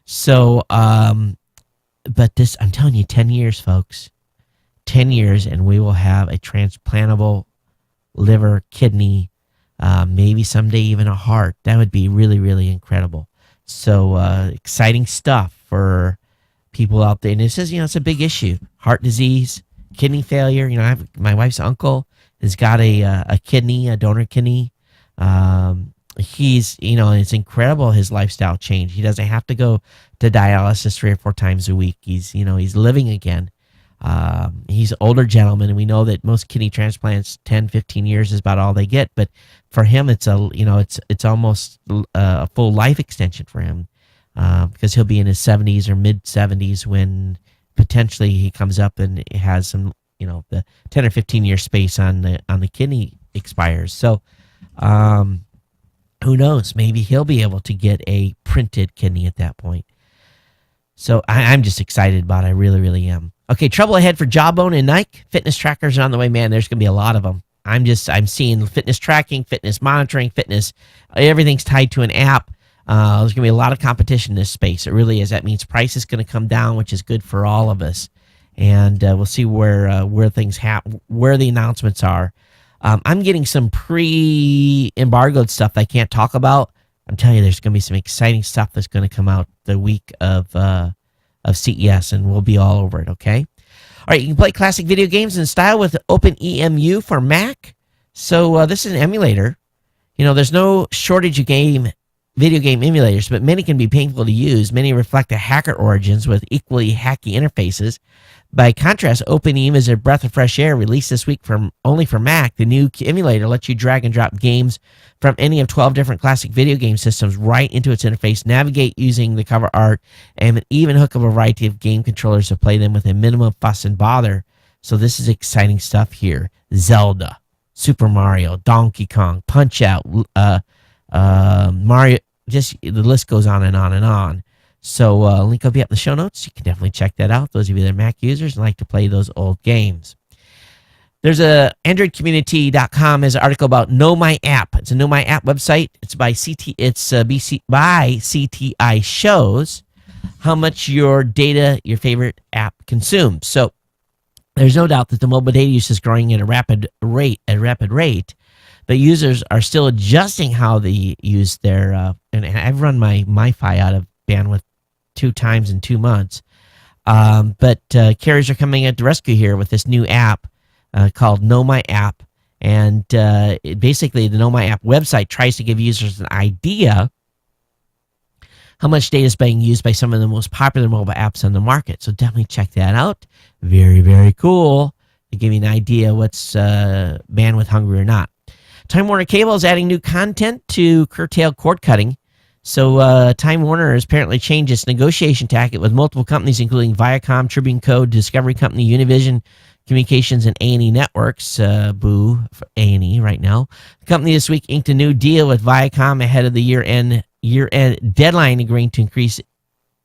[SPEAKER 1] So, but this, I'm telling you, 10 years, folks, 10 years, and we will have a transplantable liver, kidney, maybe someday even a heart. That would be really, really incredible. So, exciting stuff for people out there. And it says, it's a big issue. Heart disease, kidney failure. My wife's uncle has got a kidney, a donor kidney. He's, it's incredible his lifestyle change. He doesn't have to go to dialysis 3 or 4 times a week. He's living again. He's an older gentleman, and we know that most kidney transplants, 10, 15 years is about all they get. But for him, it's almost a full life extension for him, because he'll be in his 70s or mid 70s when potentially he comes up and has some, the 10 or 15 year space on the kidney expires. So, who knows? Maybe he'll be able to get a printed kidney at that point. So I'm just excited about it. I really, really am. Okay, trouble ahead for Jawbone and Nike. Fitness trackers are on the way, man. There's going to be a lot of them. I'm seeing fitness tracking, fitness monitoring, everything's tied to an app. There's going to be a lot of competition in this space. It really is. That means price is going to come down, which is good for all of us. And we'll see where things happen, where the announcements are. I'm getting some pre-embargoed stuff I can't talk about. I'm telling you, there's going to be some exciting stuff that's going to come out the week of CES, and we'll be all over it, okay? All right, you can play classic video games in style with Openemu for Mac. So this is an emulator. There's no shortage of video game emulators, but many can be painful to use. Many reflect the hacker origins with equally hacky interfaces. By contrast, Openemu is a breath of fresh air, released this week only for Mac. The new emulator lets you drag and drop games from any of 12 different classic video game systems right into its interface, navigate using the cover art, and even hook up a variety of game controllers to play them with a minimum fuss and bother. So this is exciting stuff here. Zelda, Super Mario, Donkey Kong, Punch-Out, Mario, just the list goes on and on and on. So link will be up in the show notes. You can definitely check that out. Those of you that are Mac users and like to play those old games. There's a AndroidCommunity.com has an article about Know My App. It's a Know My App website. It's by CTI shows how much your data, your favorite app consumes. So there's no doubt that the mobile data use is growing at a rapid rate. But users are still adjusting how they use their. And I've run my MiFi out of bandwidth 2 times in 2 months. But carriers are coming at the rescue here with this new app called Know My App. And basically, the Know My App website tries to give users an idea how much data is being used by some of the most popular mobile apps on the market. So definitely check that out. Very, very cool. To give you an idea what's bandwidth hungry or not. Time Warner Cable is adding new content to curtail cord cutting. So Time Warner has apparently changed its negotiation tactic with multiple companies, including Viacom, Tribune Code, Discovery Company, Univision Communications, and A&E Networks. Boo for A&E right now. The company this week inked a new deal with Viacom ahead of the year-end deadline, agreeing to increase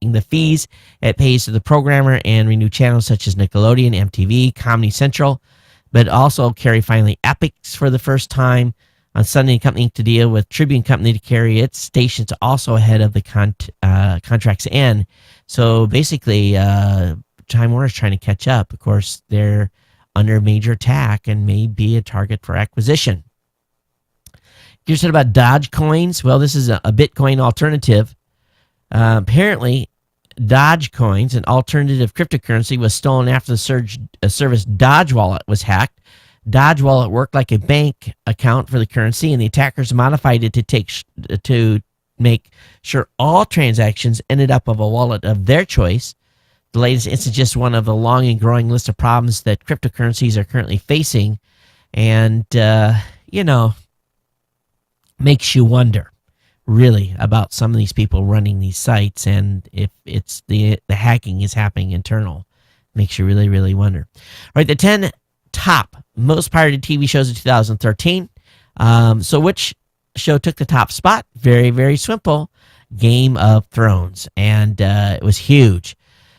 [SPEAKER 1] the fees it pays to the programmer and renew channels such as Nickelodeon, MTV, Comedy Central, but also carry finally Epics for the first time. On Sunday, the company inked a deal with Tribune Company to carry its stations also ahead of the contract's end. So basically, Time Warner is trying to catch up. Of course, they're under major attack and may be a target for acquisition. You said about Dogecoins. Well, this is a Bitcoin alternative. Apparently, Dogecoins, an alternative cryptocurrency, was stolen after the service Dodge Wallet was hacked. Dodge Wallet worked like a bank account for the currency, and the attackers modified it to make sure all transactions ended up of a wallet of their choice. The latest is just one of the long and growing list of problems that cryptocurrencies are currently facing. And, makes you wonder, really, about some of these people running these sites, and if it's the hacking is happening internal. Makes you really, really wonder. All right, the 10 top most pirated TV shows of 2013. So which show took the top spot? Very, very simple. Game of Thrones. And it was huge.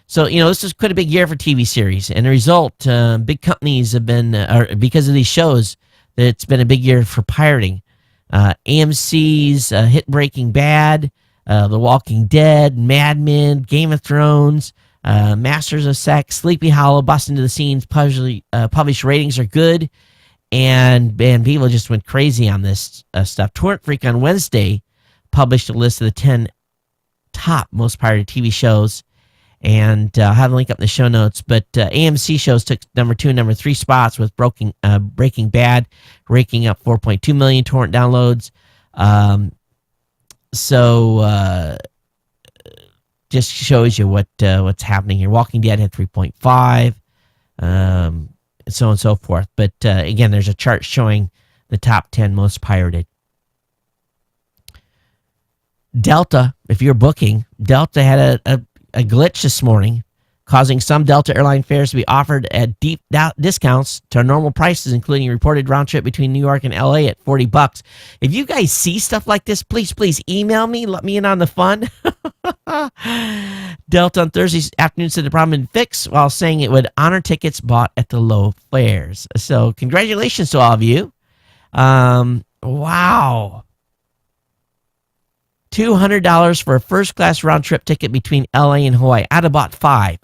[SPEAKER 1] So, this is quite a big year for TV series. And the result, big companies have been, because of these shows, it's been a big year for pirating. AMC's hit Breaking Bad, The Walking Dead, Mad Men, Game of Thrones, Masters of Sex, Sleepy Hollow, Busting to the Scenes, published ratings are good. And people just went crazy on this stuff. Torrent Freak on Wednesday published a list of the 10 top most pirated TV shows. And I'll have a link up in the show notes. But AMC shows took number 2 and number 3 spots, with Breaking Bad raking up 4.2 million torrent downloads. So just shows you what's happening here. Walking Dead had 3.5, and so on and so forth. But again, there's a chart showing the top 10 most pirated. Delta, if you're booking, Delta had a glitch this morning, causing some Delta airline fares to be offered at deep discounts to normal prices, including a reported round trip between New York and LA at $40. If you guys see stuff like this, please email me. Let me in on the fun. Delta on Thursday afternoon said the problem had been fixed, while saying it would honor tickets bought at the low fares. So congratulations to all of you. Wow. $200 for a first-class round-trip ticket between LA and Hawaii. I'd have bought 5.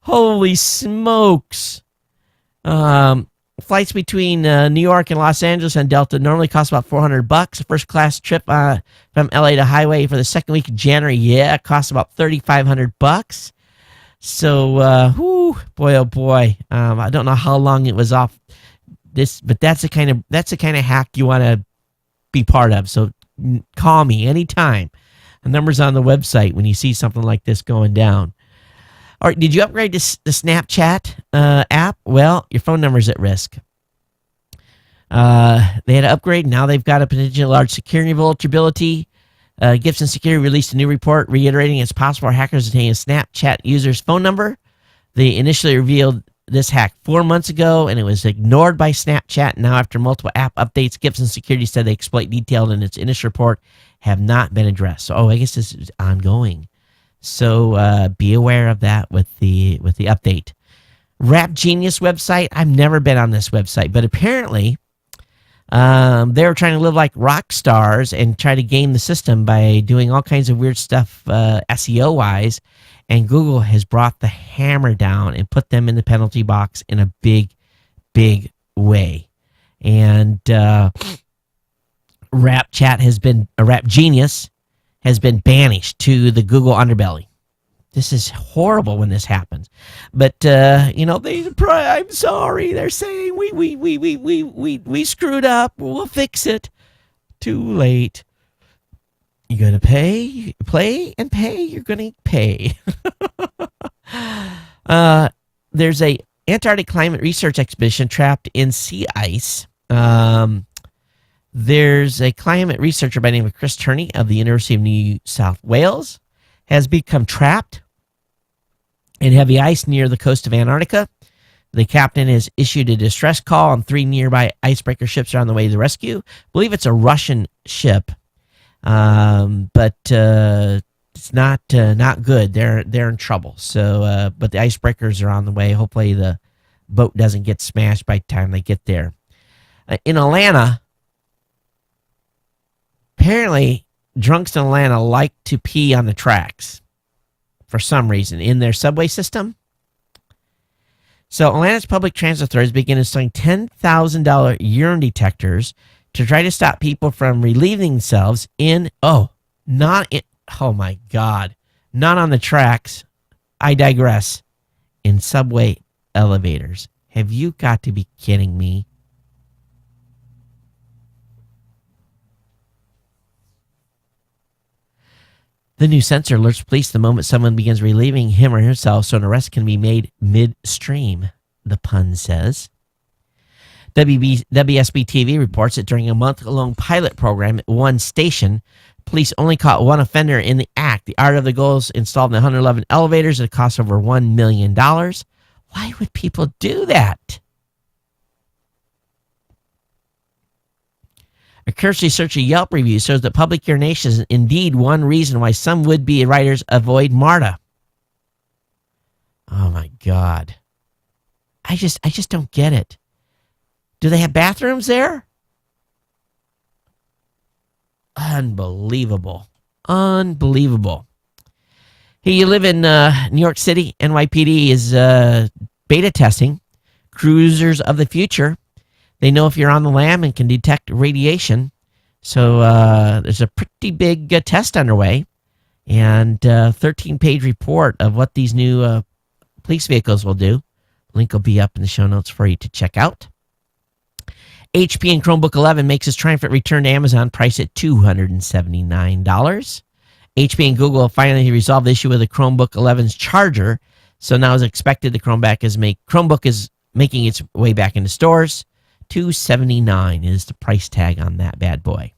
[SPEAKER 1] Holy smokes. Flights between New York and Los Angeles on Delta normally cost about $400. A first-class trip from LA to Hawaii for the second week of January, it costs about $3,500. So, boy, oh boy. I don't know how long it was off this, but that's the kind of hack you want to be part of. So call me anytime. The number's on the website when you see something like this going down. All right, did you upgrade the Snapchat app? Well, your phone number's at risk. They had to upgrade. Now they've got a potential large security vulnerability. Gibson Security released a new report reiterating it's possible for hackers to obtain a Snapchat user's phone number. They initially revealed this hack 4 months ago, and it was ignored by Snapchat. Now, after multiple app updates, Gibson Security said the exploit detailed in its initial report have not been addressed. So, I guess this is ongoing. So, be aware of that with the update. RapGenius website. I've never been on this website, but apparently they were trying to live like rock stars and try to game the system by doing all kinds of weird stuff SEO-wise. And Google has brought the hammer down and put them in the penalty box in a big, big way. And RapGenius has been banished to the Google underbelly. This is horrible when this happens. But I'm sorry. They're saying we screwed up. We'll fix it. Too late. You're going to play and pay. You're going to pay. There's a Antarctic climate research expedition trapped in sea ice. There's a climate researcher by the name of Chris Turney of the University of New South Wales has become trapped in heavy ice near the coast of Antarctica. The captain has issued a distress call, and 3 nearby icebreaker ships are on the way to the rescue. I believe it's a Russian ship. But it's not good. They're in trouble. So, but the icebreakers are on the way. Hopefully the boat doesn't get smashed by the time they get there. In Atlanta, apparently drunks in Atlanta like to pee on the tracks for some reason in their subway system. So Atlanta's public transit authorities began installing $10,000 urine detectors to try to stop people from relieving themselves not on the tracks. I digress. In subway elevators. Have you got to be kidding me? The new sensor alerts police the moment someone begins relieving him or herself, so an arrest can be made midstream, the pun says. WSB TV reports that during a month-long pilot program at one station, police only caught one offender in the act. The Art of the Goals installed in 111 elevators at a cost of over $1 million. Why would people do that? A cursory search of Yelp reviews shows that public urination is indeed one reason why some would-be writers avoid Marta. Oh my God. I just don't get it. Do they have bathrooms there? Unbelievable. Unbelievable. Hey, you live in New York City. NYPD is beta testing cruisers of the future. They know if you're on the lam and can detect radiation. So there's a pretty big test underway, and 13-page report of what these new police vehicles will do. Link will be up in the show notes for you to check out. HP and Chromebook 11 makes its triumphant return to Amazon, priced at $279. HP and Google have finally resolved the issue with the Chromebook 11's charger. So now, as expected, the Chromebook is making its way back into stores. $279 is the price tag on that bad boy.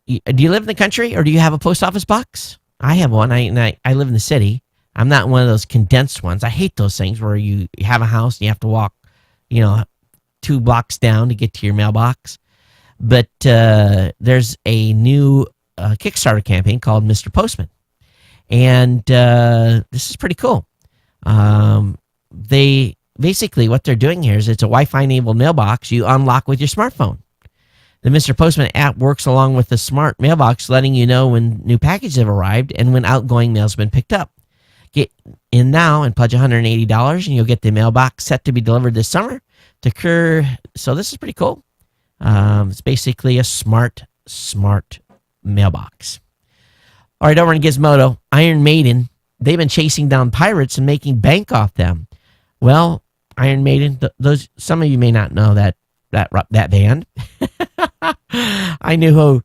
[SPEAKER 1] Do you live in the country, or do you have a post office box? I have one. I live in the city. I'm not one of those condensed ones. I hate those things where you have a house and you have to walk, 2 blocks down to get to your mailbox. But there's a new Kickstarter campaign called Mr. Postman. And this is pretty cool. Basically, what they're doing here is it's a Wi-Fi enabled mailbox you unlock with your smartphone. The Mr. Postman app works along with the smart mailbox, letting you know when new packages have arrived and when outgoing mail's been picked up. Get in now and pledge $180, and you'll get the mailbox set to be delivered this summer. So this is pretty cool. It's basically a smart mailbox. All right, over in Gizmodo, Iron Maiden, they've been chasing down pirates and making bank off them. Well, Iron Maiden, some of you may not know that band. I knew who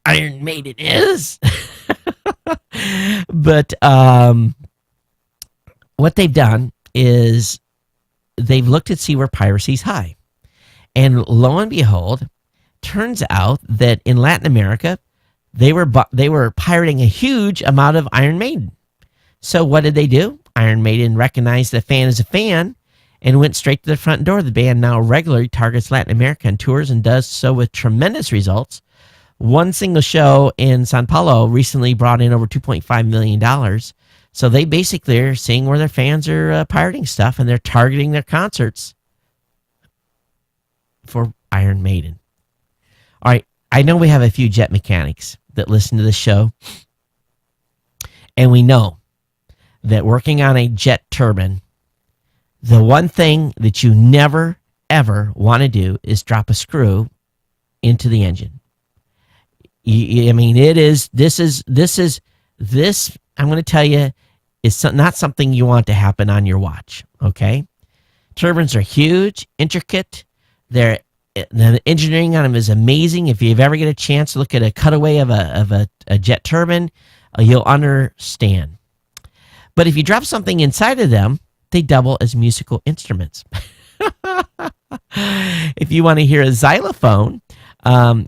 [SPEAKER 1] Iron Maiden is. But what they've done is they've looked to see where piracy's high. And lo and behold, turns out that in Latin America, they were pirating a huge amount of Iron Maiden. So what did they do? Iron Maiden recognized the fan as a fan and went straight to the front door. The band now regularly targets Latin America on tours and does so with tremendous results. One single show in São Paulo recently brought in over $2.5 million. So they basically are seeing where their fans are pirating stuff, and they're targeting their concerts for Iron Maiden. All right, I know we have a few jet mechanics that listen to the show, and we know that working on a jet turbine, the one thing that you never, ever want to do is drop a screw into the engine. This, I'm going to tell you, is not something you want to happen on your watch, okay? Turbines are huge, intricate. The engineering on them is amazing. If you ever get a chance to look at a cutaway of a jet turbine, you'll understand. But if you drop something inside of them, they double as musical instruments. If you want to hear a xylophone,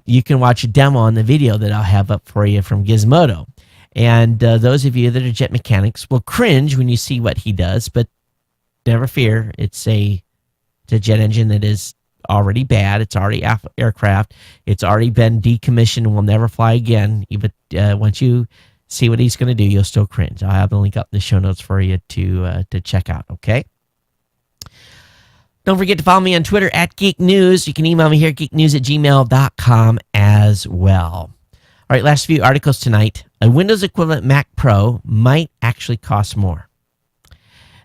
[SPEAKER 1] you can watch a demo on the video that I'll have up for you from Gizmodo. And those of you that are jet mechanics will cringe when you see what he does, but never fear. It's a jet engine that is already bad. It's already aircraft. It's already been decommissioned and will never fly again. But once you see what he's going to do, you'll still cringe. I'll have the link up in the show notes for you to check out, okay? Don't forget to follow me on Twitter at Geek News. You can email me here at geeknews@gmail.com as well. All right, last few articles tonight. A Windows equivalent Mac Pro might actually cost more.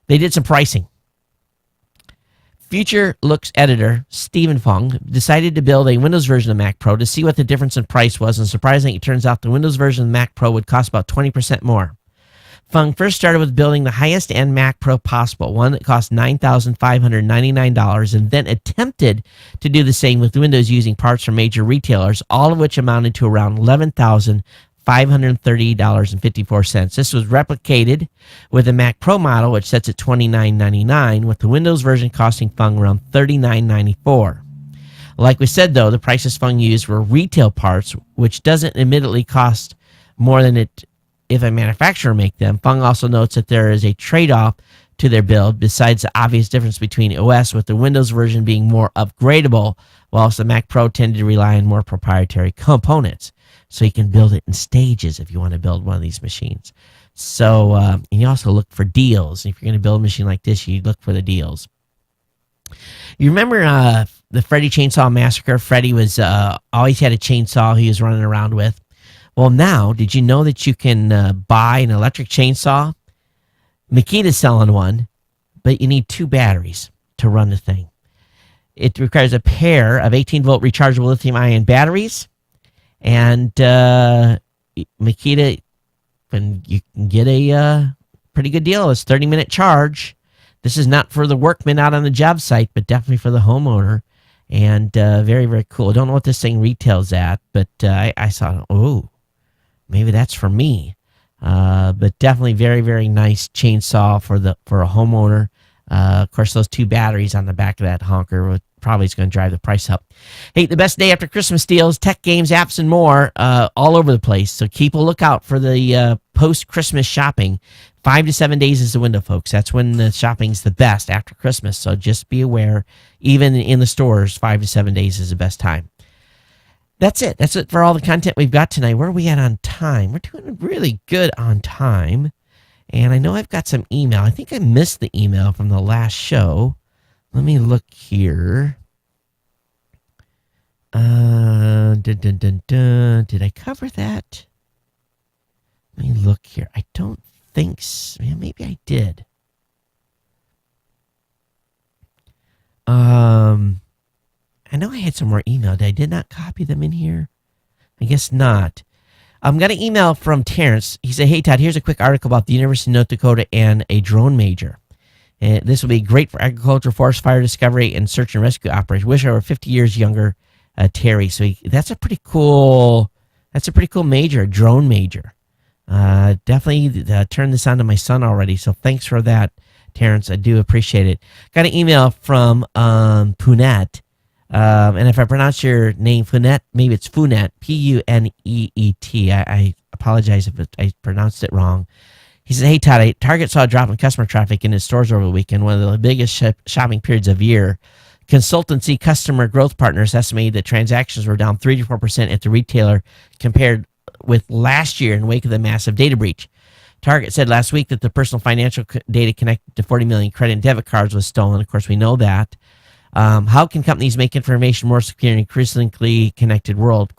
[SPEAKER 1] They did some pricing. Future Looks editor Stephen Fung decided to build a Windows version of Mac Pro to see what the difference in price was, and surprisingly, it turns out the Windows version of Mac Pro would cost about 20% more. Fung first started with building the highest-end Mac Pro possible, one that cost $9,599, and then attempted to do the same with Windows using parts from major retailers, all of which amounted to around $11,500. $530.54. This was replicated with the Mac Pro model, which sets at $29.99, with the Windows version costing Fung around $39.94. Like we said, though, the prices Fung used were retail parts, which doesn't admittedly cost more than it if a manufacturer make them. Fung also notes that there is a trade-off to their build, besides the obvious difference between OS, with the Windows version being more upgradable, whilst the Mac Pro tended to rely on more proprietary components. So you can build it in stages if you want to build one of these machines. So and you also look for deals. If you're going to build a machine like this, you look for the deals. You remember the Freddy Chainsaw Massacre? Freddy was always had a chainsaw he was running around with. Well, now, did you know that you can buy an electric chainsaw? Makita's selling one, but you need 2 batteries to run the thing. It requires a pair of 18-volt rechargeable lithium-ion batteries, and Makita, and you can get a pretty good deal. It's 30-minute charge. This is not for the workman out on the job site, but definitely for the homeowner. And very, very cool. I don't know what this thing retails at, but I saw, oh, maybe that's for me. But definitely very, very nice chainsaw for a homeowner. Of course, those 2 batteries on the back of that honker probably is going to drive the price up. Hey, the best day after Christmas deals, tech, games, apps, and more all over the place. So keep a lookout for the post-Christmas shopping. 5 to 7 days is the window, folks. That's when the shopping's the best after Christmas. So just be aware, even in the stores, 5 to 7 days is the best time. That's it. That's it for all the content we've got tonight. Where are we at on time? We're doing really good on time. And I know I've got some email. I think I missed the email from the last show. Let me look here. Did I cover that? Let me look here. I don't think so. Yeah, maybe I did. I know I had some more email. I did not copy them in here. I guess not. Got an email from Terrence. He said, "Hey, Todd, here's a quick article about the University of North Dakota and a drone major. This will be great for agriculture, forest fire discovery, and search and rescue operations. Wish I were 50 years younger, Terry." So that's a pretty cool major, a drone major. Definitely turned this on to my son already. So thanks for that, Terrence. I do appreciate it. Got an email from Punet. And if I pronounce your name Funet, maybe it's Funet, Puneet. I apologize if I pronounced it wrong. He said, "Hey, Todd, Target saw a drop in customer traffic in its stores over the weekend, one of the biggest shopping periods of year. Consultancy Customer Growth Partners estimated that transactions were down 3 to 4% at the retailer compared with last year in wake of the massive data breach. Target said last week that the personal financial data connected to 40 million credit and debit cards was stolen. Of course, we know that. How can companies make information more secure in an increasingly connected world? ?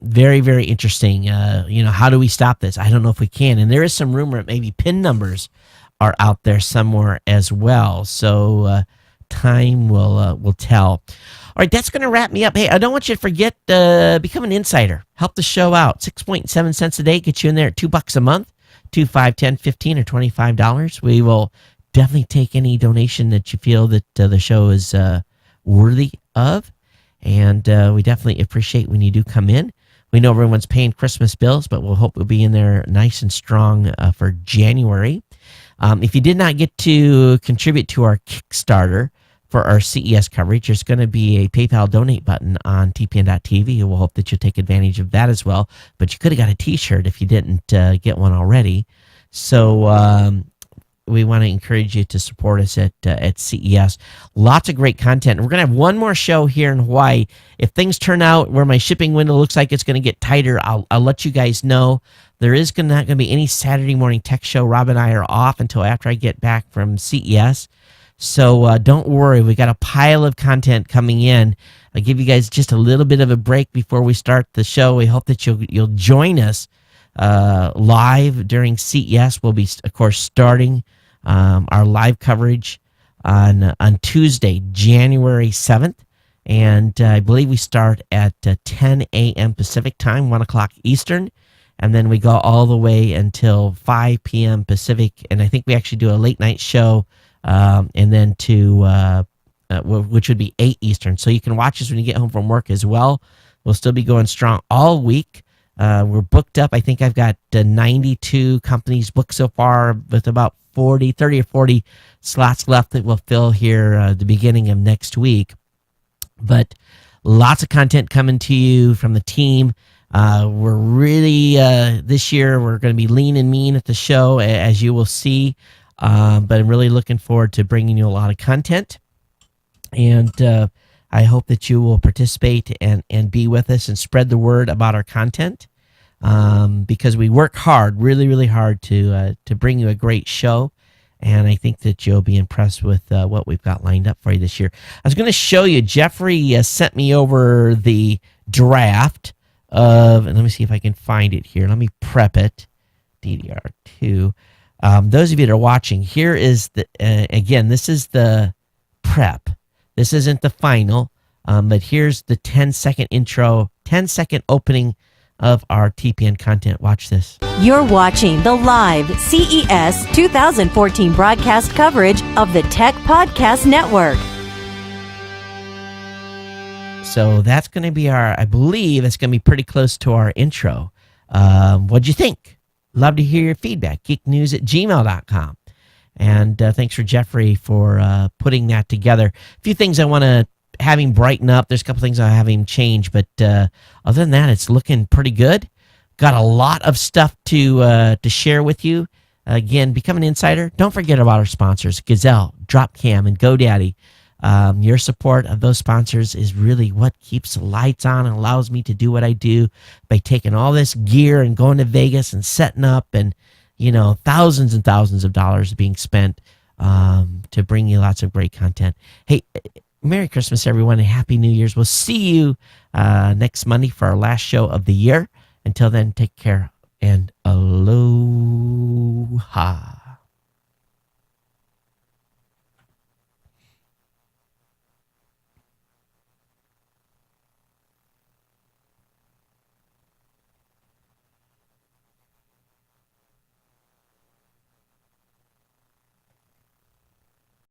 [SPEAKER 1] Very, very interesting. How do we stop this? I don't know if we can. And there is some rumor that maybe PIN numbers are out there somewhere as well. So time will tell. All right, that's going to wrap me up. Hey, I don't want you to forget, become an insider. Help the show out. 6.7 cents a day. Get you in there at $2 a month. $2, $5, $10, $15, or $25. We will definitely take any donation that you feel that the show is worthy of. And we definitely appreciate when you do come in. We know everyone's paying Christmas bills, but we'll hope we'll be in there nice and strong for January. If you did not get to contribute to our Kickstarter for our CES coverage, there's going to be a PayPal donate button on tpn.tv. We'll hope that you'll take advantage of that as well. But you could have got a T-shirt if you didn't get one already. So we want to encourage you to support us at CES. Lots of great content. We're going to have one more show here in Hawaii. If things turn out where my shipping window looks like it's going to get tighter, I'll let you guys know. There is not going to be any Saturday morning tech show. Rob and I are off until after I get back from CES. So don't worry. We got a pile of content coming in. I'll give you guys just a little bit of a break before we start the show. We hope that you'll join us live during CES. We'll be, of course, starting our live coverage on Tuesday, January 7th. And I believe we start at 10 a.m. Pacific time, 1 o'clock Eastern. And then we go all the way until 5 p.m. Pacific. And I think we actually do a late night show and then to which would be 8 Eastern. So you can watch us when you get home from work as well. We'll still be going strong all week. We're booked up. I think I've got 92 companies booked so far, with about 30 or 40 slots left that we'll fill here at the beginning of next week. But lots of content coming to you from the team. We're really, this year, we're going to be lean and mean at the show, as you will see. But I'm really looking forward to bringing you a lot of content. And I hope that you will participate and be with us and spread the word about our content, because we work hard, really, really hard to bring you a great show. And I think that you'll be impressed with what we've got lined up for you this year. I was going to show you, Jeffrey sent me over the draft of, and let me see if I can find it here. Let me prep it. DDR2. Those of you that are watching, here is the, again, this is the prep. This isn't the final, but here's the 10-second intro, 10-second opening of our TPN content. Watch this.
[SPEAKER 2] You're watching the live CES 2014 broadcast coverage of the Tech Podcast Network.
[SPEAKER 1] So that's going to be I believe it's going to be pretty close to our intro. What'd you think? Love to hear your feedback. geeknews@gmail.com. And thanks for Jeffrey for putting that together. A few things I want to have him brighten up. There's a couple things I have him change, but other than that, it's looking pretty good. Got a lot of stuff to share with you. Again, become an insider. Don't forget about our sponsors, Gazelle, Dropcam, and GoDaddy. Your support of those sponsors is really what keeps the lights on and allows me to do what I do by taking all this gear and going to Vegas and setting up, and thousands and thousands of dollars being spent to bring you lots of great content. Hey, Merry Christmas, everyone, and Happy New Year's. We'll see you next Monday for our last show of the year. Until then, take care and aloha.